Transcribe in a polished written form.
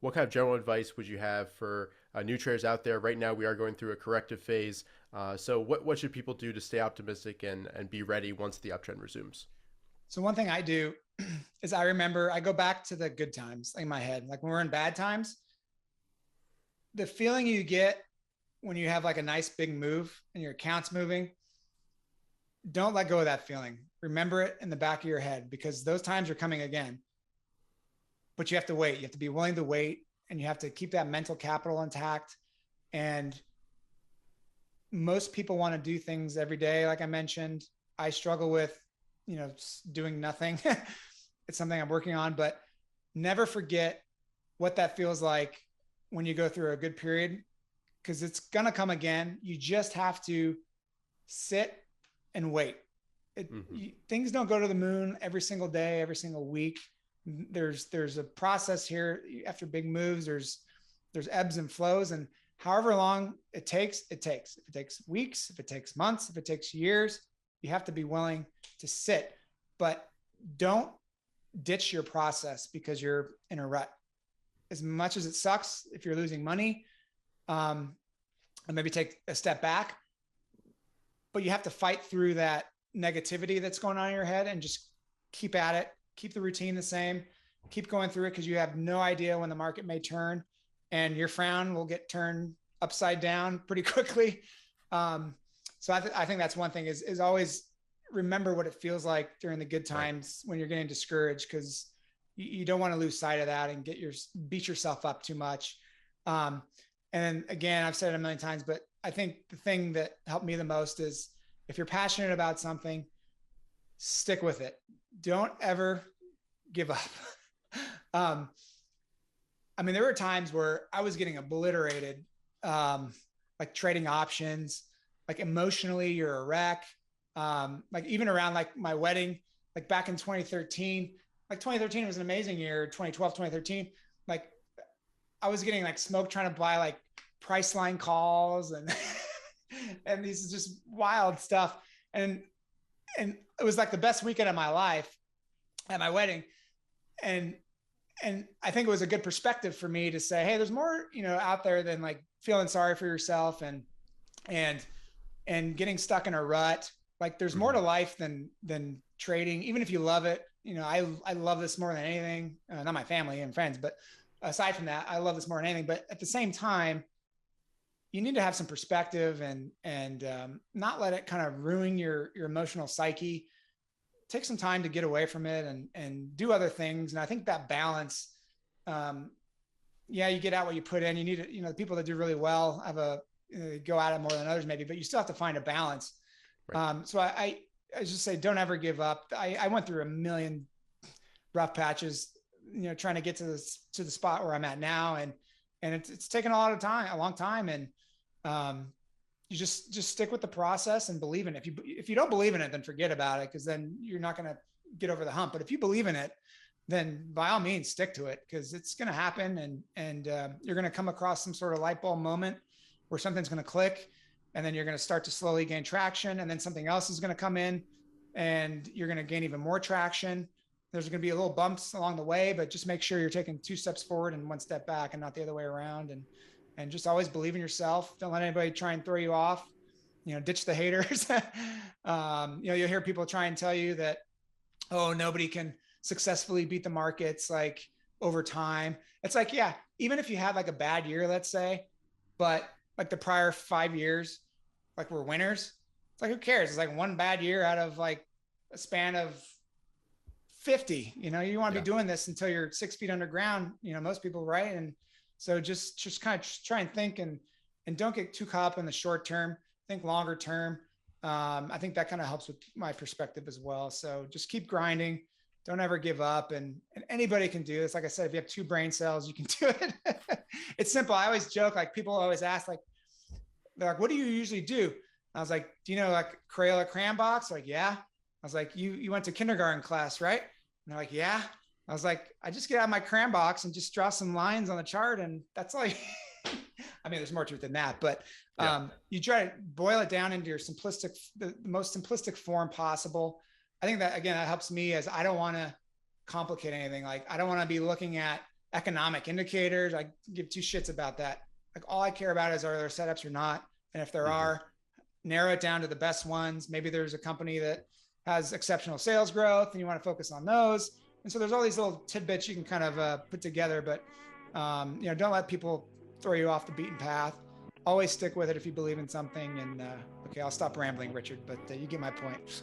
what kind of general advice would you have for new traders out there? Right now, we are going through a corrective phase. So what should people do to stay optimistic and be ready once the uptrend resumes? So one thing I do is I go back to the good times in my head. Like when we're in bad times, the feeling you get when you have like a nice big move and your account's moving, don't let go of that feeling. Remember it in the back of your head because those times are coming again. But you have to wait. You have to be willing to wait and you have to keep that mental capital intact. And most people want to do things every day. Like I mentioned, I struggle with, doing nothing. It's something I'm working on, but never forget what that feels like when you go through a good period because it's going to come again. You just have to sit and wait. Things don't go to the moon every single day, every single week. There's a process here after big moves. There's ebbs and flows, and however long it takes, it takes. If it takes weeks, if it takes months, if it takes years, you have to be willing to sit, but don't ditch your process because you're in a rut. As much as it sucks if you're losing money, and maybe take a step back, but you have to fight through that negativity that's going on in your head and just keep at it, keep the routine the same, keep going through it because you have no idea when the market may turn and your frown will get turned upside down pretty quickly. So I think that's one thing is always remember what it feels like during the good times when you're getting discouraged because you don't want to lose sight of that and beat yourself up too much. And then again, I've said it a million times, but I think the thing that helped me the most is if you're passionate about something, stick with it. Don't ever give up. There were times where I was getting obliterated, like trading options, like emotionally you're a wreck. Like even around like my wedding, like back in 2013, like 2013 was an amazing year, 2012, 2013. Like I was getting like smoke trying to buy like price line calls and, and these just wild stuff. And it was like the best weekend of my life at my wedding. And I think it was a good perspective for me to say, hey, there's more, out there than like feeling sorry for yourself and getting stuck in a rut. Like there's more to life than trading, even if you love it. I love this more than anything, not my family and friends, but aside from that, I love this more than anything. But at the same time, you need to have some perspective and not let it kind of ruin your emotional psyche. Take some time to get away from it and do other things. And I think that balance, you get out what you put in. You need to, the people that do really well go at it more than others maybe, but you still have to find a balance. Right. So I just say, don't ever give up. I went through a million rough patches, trying to get to the spot where I'm at now. And it's taken a long time. And you just stick with the process and believe in it. If you don't believe in it, then forget about it. Cause then you're not going to get over the hump. But if you believe in it, then by all means stick to it because it's going to happen. And you're going to come across some sort of light bulb moment where something's going to click and then you're going to start to slowly gain traction. And then something else is going to come in and you're going to gain even more traction. There's going to be a little bumps along the way, but just make sure you're taking 2 steps forward and 1 step back and not the other way around. And just always believe in yourself. Don't let anybody try and throw you off, ditch the haters. You'll hear people try and tell you that, oh, nobody can successfully beat the markets like over time. It's like, yeah, even if you had like a bad year, let's say, but like the prior 5 years, like we're winners. It's like, who cares? It's like one bad year out of like a span of 50, you want to be doing this until you're 6 feet underground, most people, right? And so just kind of try and think and don't get too caught up in the short term, think longer term. I think that kind of helps with my perspective as well. So just keep grinding. Don't ever give up. And anybody can do this. Like I said, if you have 2 brain cells, you can do it. It's simple. I always joke, like people always ask, like, they're like, what do you usually do? I was like, do you know like Crayola crayon box? Like, yeah. I was like, you went to kindergarten class, right? And they're like, yeah. I was like, I just get out my crayon box and just draw some lines on the chart. And that's like, there's more to it than that, but you try to boil it down into your the most simplistic form possible. I think that, again, that helps me as I don't want to complicate anything. Like, I don't want to be looking at economic indicators. I give two shits about that. Like all I care about is, are there setups or not? And if there are, narrow it down to the best ones. Maybe there's a company that has exceptional sales growth and you want to focus on those. And so there's all these little tidbits you can kind of put together, but don't let people throw you off the beaten path. Always stick with it if you believe in something. And okay, I'll stop rambling, Richard, but you get my point.